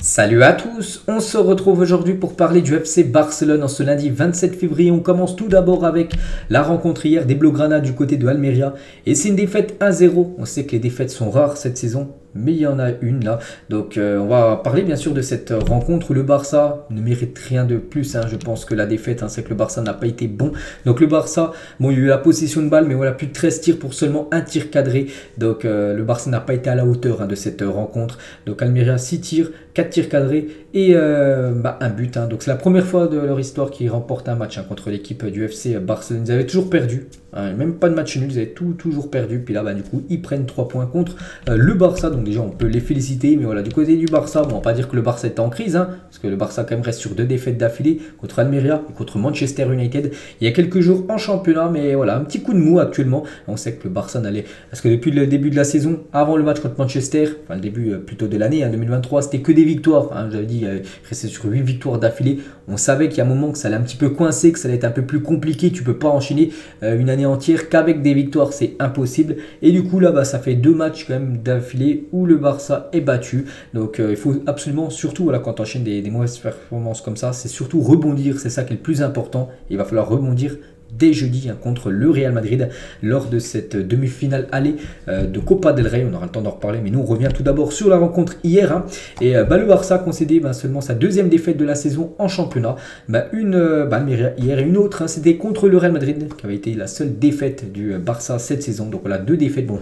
Salut à tous, on se retrouve aujourd'hui pour parler du FC Barcelone en ce lundi 27 février. On commence tout d'abord avec la rencontre hier des Blaugrana du côté de Almeria. Et c'est une défaite 1-0. On sait que les défaites sont rares cette saison, mais il y en a une là. Donc on va parler bien sûr de cette rencontre où le Barça ne mérite rien de plus. Je pense que la défaite, c'est que le Barça n'a pas été bon. Donc le Barça, bon, il y a eu la possession de balle, mais voilà, plus de 13 tirs pour seulement un tir cadré. Donc le Barça n'a pas été à la hauteur de cette rencontre. Donc Almeria 6 tirs, 4 tirs cadrés et un but. Donc c'est la première fois de leur histoire qu'ils remportent un match contre l'équipe du FC Barcelone. Ils avaient toujours perdu, même pas de match nul, ils avaient toujours perdu. Puis là, du coup, ils prennent 3 points contre le Barça. Donc déjà, on peut les féliciter. Mais voilà, du côté du Barça, bon, on va pas dire que le Barça est en crise, parce que le Barça quand même reste sur 2 défaites d'affilée contre Almeria et contre Manchester United. Il y a quelques jours en championnat, mais voilà, un petit coup de mou actuellement. On sait que le Barça n'allait... Parce que depuis le début de la saison, avant le match contre Manchester, enfin le début plutôt de l'année 2023, c'était que des victoires. J'avais dit, resté sur 8 victoires d'affilée. On savait qu'il y a un moment que ça allait un petit peu coincer, que ça allait être un peu plus compliqué. Tu peux pas enchaîner une année entière qu'avec des victoires, c'est impossible. Et du coup là, ça fait 2 matchs quand même d'affilée où le Barça est battu. Donc il faut absolument, surtout voilà, quand tu enchaînes des mauvaises performances comme ça, c'est surtout rebondir. C'est ça qui est le plus important. Il va falloir rebondir dès jeudi contre le Real Madrid lors de cette demi-finale aller de Copa del Rey. On aura le temps d'en reparler, mais nous on revient tout d'abord sur la rencontre hier. Et le Barça a concédé seulement sa 2e défaite de la saison en championnat. Hier et une autre, c'était contre le Real Madrid qui avait été la seule défaite du Barça cette saison. Donc voilà, 2 défaites. Bon,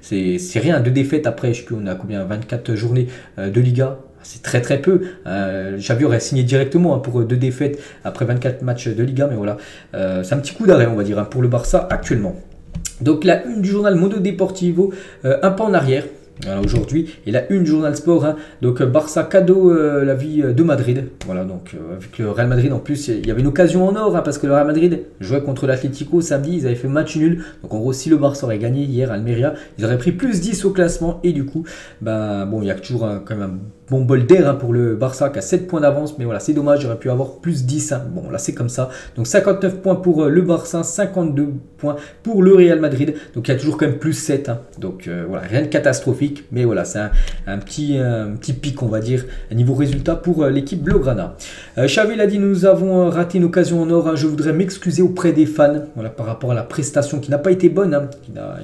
c'est rien, 2 défaites après, je sais plus, on a combien, 24 journées de Liga. C'est très très peu. Xavi aurait signé directement pour 2 défaites après 24 matchs de Liga. Mais voilà, c'est un petit coup d'arrêt on va dire pour le Barça actuellement. Donc la une du journal Mundo Deportivo, un pas en arrière. Aujourd'hui, et la une du journal Sport, donc Barça cadeau la vie de Madrid. Voilà, donc avec le Real Madrid en plus, il y avait une occasion en or parce que le Real Madrid jouait contre l'Atlético samedi, ils avaient fait match nul. Donc en gros, si le Barça aurait gagné hier à Almeria, ils auraient pris plus 10 au classement et du coup, bon, il y a toujours quand même un bon bol d'air pour le Barça qui a 7 points d'avance, mais voilà, c'est dommage, j'aurais pu avoir plus 10. Bon, là c'est comme ça. Donc 59 points pour le Barça, 52 points pour le Real Madrid. Donc il y a toujours quand même plus 7. Donc voilà, rien de catastrophique. Mais voilà, c'est un petit pic, on va dire, à niveau résultat pour l'équipe Blaugrana. Xavi l'a dit, nous avons raté une occasion en or. Je voudrais m'excuser auprès des fans voilà, par rapport à la prestation qui n'a pas été bonne.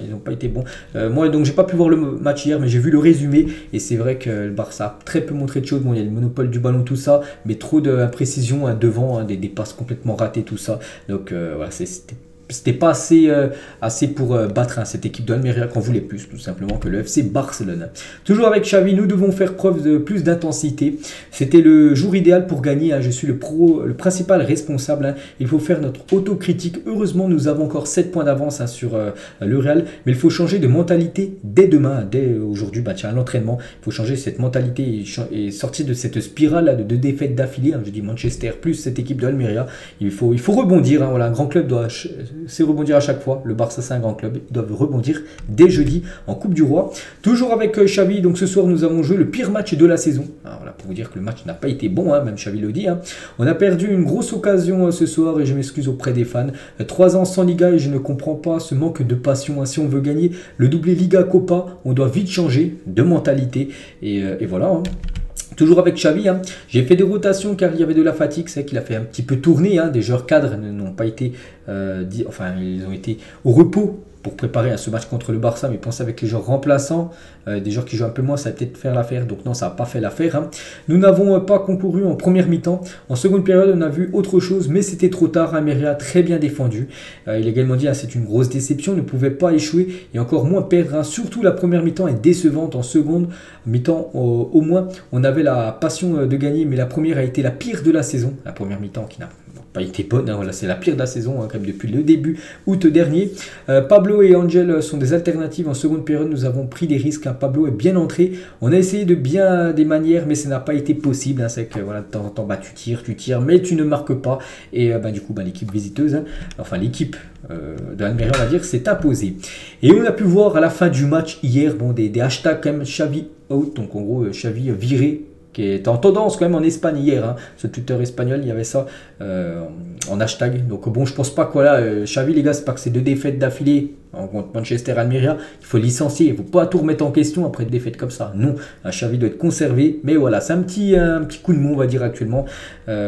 Ils n'ont pas été bons. Moi, donc, j'ai pas pu voir le match hier, mais j'ai vu le résumé. Et c'est vrai que le Barça a très peu montré de choses. Bon, il y a le monopole du ballon, tout ça, mais trop d'imprécision devant, des passes complètement ratées, tout ça. Donc voilà, c'était pas assez pour battre cette équipe d'Almeria qu'on voulait plus, tout simplement, que le FC Barcelone. Toujours avec Xavi, nous devons faire preuve de plus d'intensité. C'était le jour idéal pour gagner. Je suis le principal responsable. Il faut faire notre autocritique. Heureusement, nous avons encore 7 points d'avance sur le Real, mais il faut changer de mentalité dès demain, dès aujourd'hui, à l'entraînement. Il faut changer cette mentalité et sortir de cette spirale de défaites d'affilée. Je dis Manchester plus cette équipe d'Almeria. Il faut rebondir. Voilà, un grand club doit... C'est rebondir à chaque fois. Le Barça, c'est un grand club. Ils doivent rebondir dès jeudi en Coupe du Roi. Toujours avec Xavi. Donc ce soir, nous avons joué le pire match de la saison. Alors, voilà, pour vous dire que le match n'a pas été bon. Même Xavi le dit. On a perdu une grosse occasion ce soir et je m'excuse auprès des fans. 3 ans sans Liga et je ne comprends pas ce manque de passion. Si on veut gagner le doublé Liga Copa, on doit vite changer de mentalité. Et voilà. Toujours avec Xavi, j'ai fait des rotations car il y avait de la fatigue, c'est qu'il a fait un petit peu tourner, des joueurs cadres n'ont pas été, ils ont été au repos pour préparer à ce match contre le Barça, mais pensez avec les joueurs remplaçants, des joueurs qui jouent un peu moins, ça va peut-être faire l'affaire, donc non, ça n'a pas fait l'affaire. Nous n'avons pas concouru en première mi-temps, en seconde période on a vu autre chose, mais c'était trop tard. Almeria a très bien défendu, il a également dit c'est une grosse déception, on ne pouvait pas échouer et encore moins perdre, surtout la première mi-temps est décevante. En seconde mi-temps au moins on avait la passion de gagner, mais la première a été la pire de la saison, la première mi-temps qui n'a pas été bonne, voilà, c'est la pire de la saison quand même depuis le début août dernier. Pablo et Angel sont des alternatives en seconde période, nous avons pris des risques, Pablo est bien entré, on a essayé de bien des manières mais ça n'a pas été possible, c'est que voilà, de temps en temps tu tires mais tu ne marques pas et du coup l'équipe visiteuse, enfin l'équipe de Almeria on va dire s'est imposée. Et on a pu voir à la fin du match hier des hashtags quand même Xavi out, donc en gros Xavi viré qui est en tendance quand même en Espagne hier. Hein. Ce Twitter espagnol, il y avait ça en hashtag. Donc bon, je pense pas que voilà, Xavi, les gars, c'est pas que c'est 2 défaites d'affilée contre Manchester Almeria, il faut licencier, il ne faut pas tout remettre en question après une défaite comme ça. Non, Xavi doit être conservé, mais voilà, c'est un petit coup de mou, on va dire actuellement,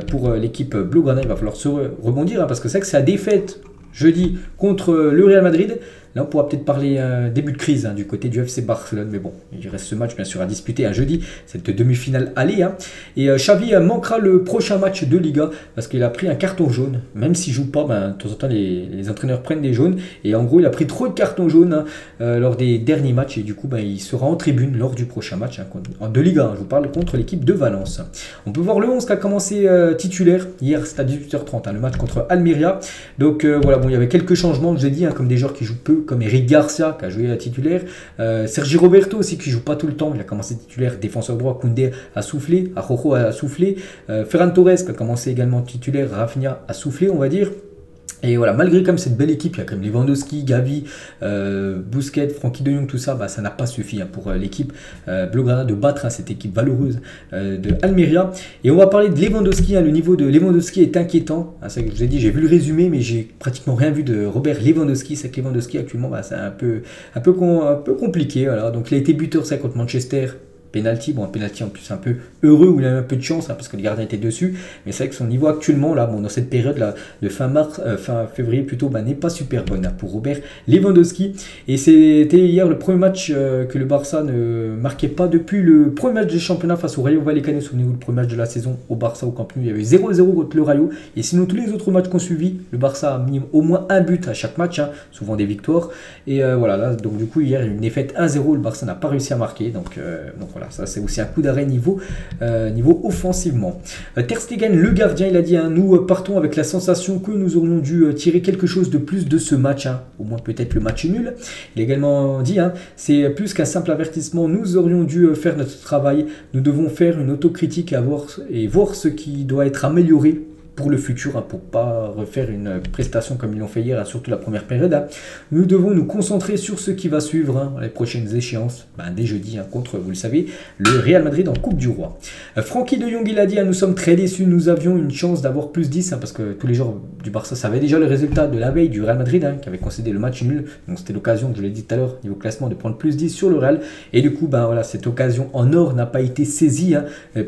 pour l'équipe Blaugrana. Il va falloir se rebondir, hein, parce que c'est que c'est la défaite jeudi contre le Real Madrid. Là, on pourra peut-être parler début de crise du côté du FC Barcelone. Mais bon, il reste ce match, bien sûr, à disputer un jeudi, cette demi-finale aller. Hein. Et Xavi manquera le prochain match de Liga parce qu'il a pris un carton jaune. Même s'il ne joue pas, de temps en temps, les entraîneurs prennent des jaunes. Et en gros, il a pris trop de cartons jaunes lors des derniers matchs. Et du coup, il sera en tribune lors du prochain match de Liga. Je vous parle contre l'équipe de Valence. On peut voir le 11 qui a commencé titulaire. Hier, c'était à 18h30, le match contre Almeria. Donc voilà, bon, il y avait quelques changements, je vous ai dit, comme des joueurs qui jouent peu, comme Eric Garcia qui a joué à titulaire, Sergi Roberto aussi qui joue pas tout le temps, il a commencé titulaire, défenseur droit, Koundé a soufflé, Araujo a soufflé, Ferran Torres qui a commencé également titulaire, Rafinha a soufflé on va dire. Et voilà, malgré comme cette belle équipe, il y a quand même Lewandowski, Gavi, Busquets, Frenkie de Jong, tout ça, ça n'a pas suffi pour l'équipe Blaugrana de battre cette équipe valeureuse de Almeria. Et on va parler de Lewandowski, le niveau de Lewandowski est inquiétant. C'est que je vous ai dit, j'ai vu le résumé, mais j'ai pratiquement rien vu de Robert Lewandowski. C'est que Lewandowski actuellement, c'est un peu compliqué. Voilà. Donc il a été buteur ça contre Manchester. Penalty, bon un penalty en plus un peu heureux où il a eu un peu de chance parce que le gardien était dessus, mais c'est vrai que son niveau actuellement là, dans cette période là de fin février plutôt, n'est pas super bonne pour Robert Lewandowski. Et c'était hier le premier match que le Barça ne marquait pas depuis le premier match du championnat face au Rayo Vallecano. Souvenez-vous, le premier match de la saison au Barça au Camp Nou, il y avait 0-0 contre le Rayo, et sinon tous les autres matchs qu'on suivi, le Barça a mis au moins un but à chaque match, souvent des victoires. Et voilà, là, donc du coup hier il y a une défaite 1-0, le Barça n'a pas réussi à marquer, donc voilà, ça c'est aussi un coup d'arrêt niveau offensivement. Ter Stegen, le gardien, il a dit nous partons avec la sensation que nous aurions dû tirer quelque chose de plus de ce match, au moins peut-être le match nul. Il a également dit c'est plus qu'un simple avertissement, nous aurions dû faire notre travail, nous devons faire une autocritique et voir ce qui doit être amélioré pour le futur, pour ne pas refaire une prestation comme ils l'ont fait hier, surtout la première période. Nous devons nous concentrer sur ce qui va suivre, les prochaines échéances, dès jeudi, contre, vous le savez, le Real Madrid en Coupe du Roi. Frenkie de Jong, il a dit, nous sommes très déçus, nous avions une chance d'avoir plus 10, parce que tous les joueurs du Barça savaient déjà le résultat de la veille du Real Madrid, qui avait concédé le match nul, donc c'était l'occasion, je l'ai dit tout à l'heure, niveau classement, de prendre plus 10 sur le Real, et du coup, voilà, cette occasion en or n'a pas été saisie,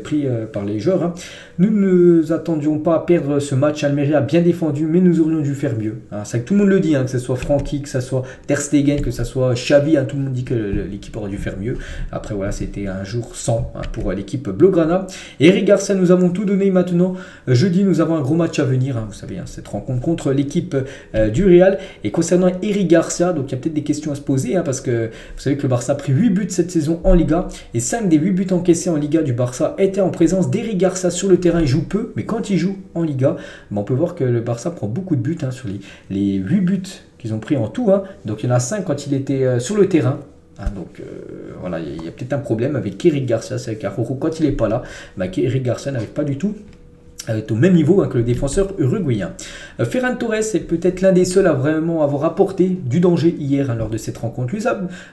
pris par les joueurs. Nous ne nous attendions pas à perdre ce match. Almeria a bien défendu, mais nous aurions dû faire mieux. C'est que tout le monde le dit, que ce soit Frenkie, que ce soit Ter Stegen, que ce soit Xavi, tout le monde dit que l'équipe aurait dû faire mieux. Après voilà, c'était un jour sans pour l'équipe Blaugrana. Eric Garcia, nous avons tout donné maintenant. Jeudi, nous avons un gros match à venir. Vous savez, cette rencontre contre l'équipe du Real. Et concernant Eric Garcia, donc il y a peut-être des questions à se poser, parce que vous savez que le Barça a pris 8 buts cette saison en Liga. Et 5 des 8 buts encaissés en Liga du Barça étaient en présence d'Eric Garcia sur le terrain. Il joue peu, mais quand il joue en Liga, on peut voir que le Barça prend beaucoup de buts sur les 8 buts qu'ils ont pris en tout. Donc il y en a 5 quand il était sur le terrain. Donc voilà, il y a peut-être un problème avec Eric Garcia. C'est avec Araujo quand il n'est pas là. Eric Garcia n'arrive pas du tout au même niveau que le défenseur uruguayen. Ferran Torres est peut-être l'un des seuls à vraiment avoir apporté du danger hier lors de cette rencontre. Lui,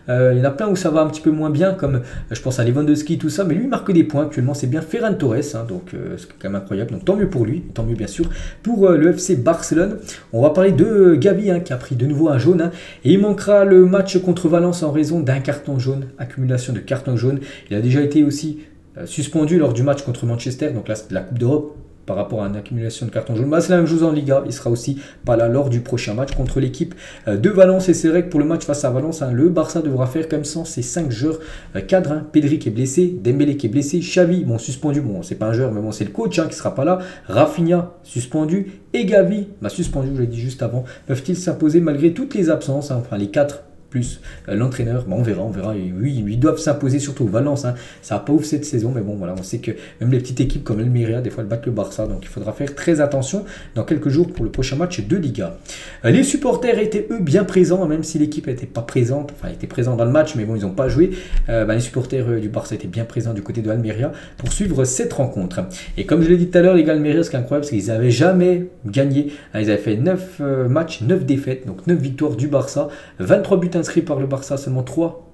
il y en a plein où ça va un petit peu moins bien, comme je pense à Lewandowski, tout ça, mais lui il marque des points actuellement. C'est bien Ferran Torres, donc c'est quand même incroyable. Donc tant mieux pour lui, tant mieux bien sûr pour le FC Barcelone. On va parler de Gavi qui a pris de nouveau un jaune, et il manquera le match contre Valence en raison d'un carton jaune, accumulation de cartons jaunes. Il a déjà été aussi suspendu lors du match contre Manchester, donc là c'est de la Coupe d'Europe. Par rapport à une accumulation de cartons jaunes, c'est la même chose en Liga. Il sera aussi pas là lors du prochain match contre l'équipe de Valence. Et c'est vrai que pour le match face à Valence, le Barça devra faire comme sans ses 5 joueurs cadres. Pedri qui est blessé, Dembélé qui est blessé, Xavi suspendu. Bon, c'est pas un joueur, mais bon, c'est le coach qui sera pas là. Rafinha suspendu et Gavi suspendu. Je l'ai dit juste avant. Peuvent-ils s'imposer malgré toutes les absences, enfin les 4 plus l'entraîneur, on verra. Et oui, ils doivent s'imposer, surtout Valence. Ça n'a pas ouf cette saison, mais bon, voilà, on sait que même les petites équipes comme Almeria, des fois, elles battent le Barça, donc il faudra faire très attention dans quelques jours pour le prochain match de Liga. Les supporters étaient, eux, bien présents, même si l'équipe n'était pas présente, enfin, était présente dans le match, mais bon, ils n'ont pas joué. Les supporters du Barça étaient bien présents du côté de Almeria pour suivre cette rencontre. Et comme je l'ai dit tout à l'heure, les gars, Almeria, ce qui est incroyable, c'est qu'ils n'avaient jamais gagné. Ils avaient fait 9 matchs, 9 défaites, donc 9 victoires du Barça, 23 buts inscrits par le Barça, seulement 3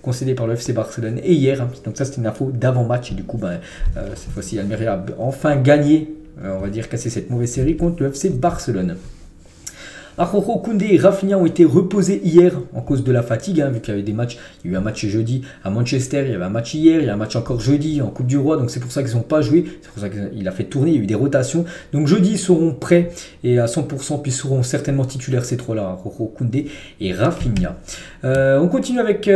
concédé par le FC Barcelone et hier. Donc ça, c'était une info d'avant-match. Et du coup, cette fois-ci, Almeria a enfin gagné, on va dire, casser cette mauvaise série contre le FC Barcelone. Araujo, Koundé et Rafinha ont été reposés hier en cause de la fatigue, vu qu'il y avait des matchs. Il y a eu un match jeudi à Manchester, il y avait un match hier, il y a un match encore jeudi en Coupe du Roi, donc c'est pour ça qu'ils n'ont pas joué, c'est pour ça qu'il a fait tourner, il y a eu des rotations. Donc jeudi, ils seront prêts et à 100%, puis ils seront certainement titulaires ces trois-là, Araujo, Koundé et Rafinha. On continue avec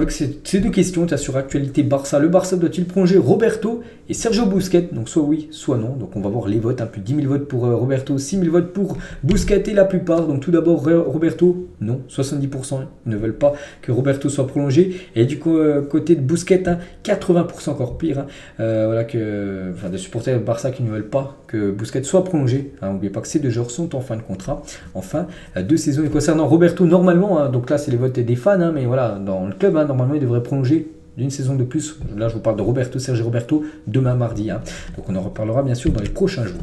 ces deux questions sur actualité Barça. Le Barça doit-il prolonger Roberto et Sergio Busquets? Donc soit oui, soit non. Donc on va voir les votes, plus de 10 000 votes pour Roberto, 6 000 votes pour Busquets et la plupart. Donc tout d'abord Roberto, non, 70% ne veulent pas que Roberto soit prolongé. Et du coup, côté de Busquets, 80% encore pire. Voilà des supporters de Barça qui ne veulent pas que Busquets soit prolongé. N'oubliez pas que ces deux joueurs sont en fin de contrat, en fin de saison. Et concernant Roberto, normalement, donc là c'est les votes des fans, mais voilà, dans le club, normalement il devrait prolonger d'une saison de plus. Là je vous parle de Roberto, Sergio Roberto, demain mardi. Donc on en reparlera bien sûr dans les prochains jours.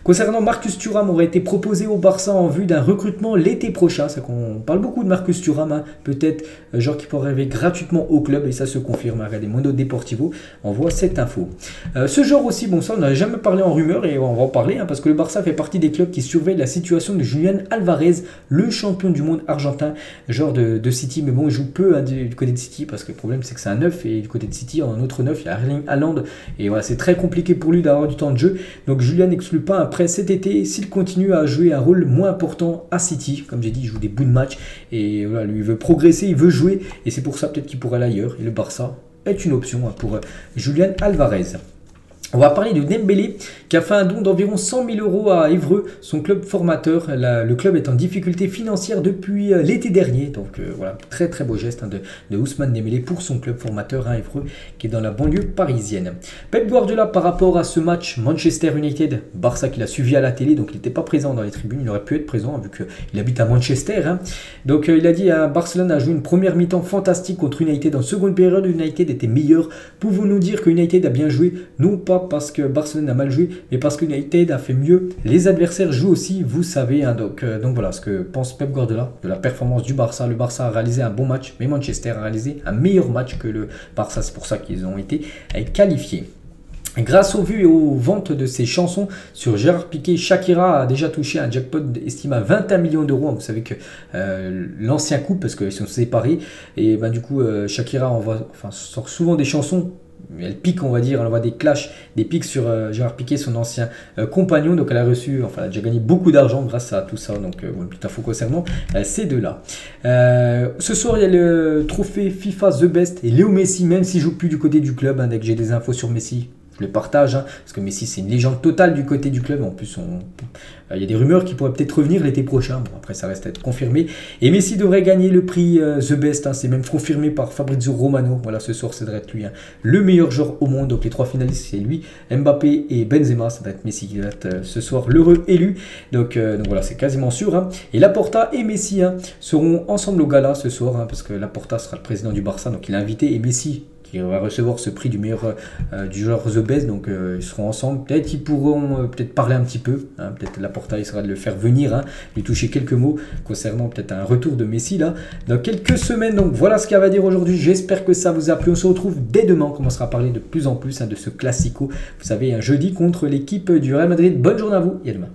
Concernant Marcus Thuram, aurait été proposé au Barça en vue d'un recrutement l'été prochain. C'est qu'on parle beaucoup de Marcus Thuram, peut-être genre qui pourrait arriver gratuitement au club, et ça se confirme. Regardez, Mundo Deportivo envoie cette info. Ce genre aussi, bon ça on n'avait jamais parlé en rumeur et on va en parler, parce que le Barça fait partie des clubs qui surveillent la situation de Julián Alvarez, le champion du monde argentin, genre de City, mais bon il joue peu du côté de City, parce que le problème c'est que c'est un 9, et du côté de City, en autre 9, il y a Erling Haaland, et voilà, c'est très compliqué pour lui d'avoir du temps de jeu. Donc Julián n'exclut pas après cet été, s'il continue à jouer un rôle moins important à City. Comme j'ai dit, il joue des bouts de match, et voilà, lui il veut progresser, il veut jouer, et c'est pour ça peut-être qu'il pourrait aller ailleurs, et le Barça est une option pour Julián Alvarez. On va parler de Dembélé qui a fait un don d'environ 100 000 € à Évreux, son club formateur. Le club est en difficulté financière depuis l'été dernier. Donc voilà, très très beau geste de Ousmane Dembélé pour son club formateur à Évreux qui est dans la banlieue parisienne. Pep Guardiola par rapport à ce match Manchester United, Barça qu'il a suivi à la télé, donc il n'était pas présent dans les tribunes, il aurait pu être présent vu qu'il habite à Manchester. Donc il a dit Barcelone a joué une première mi-temps fantastique contre United. En seconde période, United était meilleur. Pouvons-nous dire que United a bien joué? Non pas parce que Barcelone a mal joué, mais parce que United a fait mieux. Les adversaires jouent aussi, vous savez. Donc voilà ce que pense Pep Guardiola de la performance du Barça. Le Barça a réalisé un bon match, mais Manchester a réalisé un meilleur match que le Barça. C'est pour ça qu'ils ont été qualifiés. Grâce aux vues et aux ventes de ses chansons sur Gérard Piqué, Shakira a déjà touché un jackpot estimé à 21 millions d'euros. Vous savez que l'ancien couple, parce qu'ils sont séparés, et du coup Shakira sort souvent des chansons. Elle pique, on va dire, elle envoie des clashs, des pics sur Gérard Piqué, son ancien compagnon. Donc elle a reçu, elle a déjà gagné beaucoup d'argent grâce à tout ça. Donc une petite info concernant ces deux-là. Ce soir, il y a le trophée FIFA The Best et Léo Messi, même s'il joue plus du côté du club. Dès que j'ai des infos sur Messi, je le partage, parce que Messi c'est une légende totale du côté du club. En plus il y a des rumeurs qui pourraient peut-être revenir l'été prochain. Bon, après ça reste à être confirmé, et Messi devrait gagner le prix The Best, c'est même confirmé par Fabrizio Romano. Voilà, ce soir ça devrait être lui, le meilleur joueur au monde. Donc les trois finalistes c'est lui, Mbappé et Benzema. Ça va être Messi qui va être ce soir l'heureux élu. Donc voilà, c'est quasiment sûr. Et Laporta et Messi seront ensemble au gala ce soir, parce que Laporta sera le président du Barça, donc il est invité, et Messi qui va recevoir ce prix du meilleur du joueur The Best. Donc ils seront ensemble, peut-être ils pourront peut-être parler un petit peu, peut-être Laporta il sera de le faire venir, lui toucher quelques mots concernant peut-être un retour de Messi là dans quelques semaines. Donc voilà ce qu'il y a à dire aujourd'hui, j'espère que ça vous a plu. On se retrouve dès demain, on commencera à parler de plus en plus de ce classico, vous savez, un jeudi contre l'équipe du Real Madrid. Bonne journée à vous et à demain.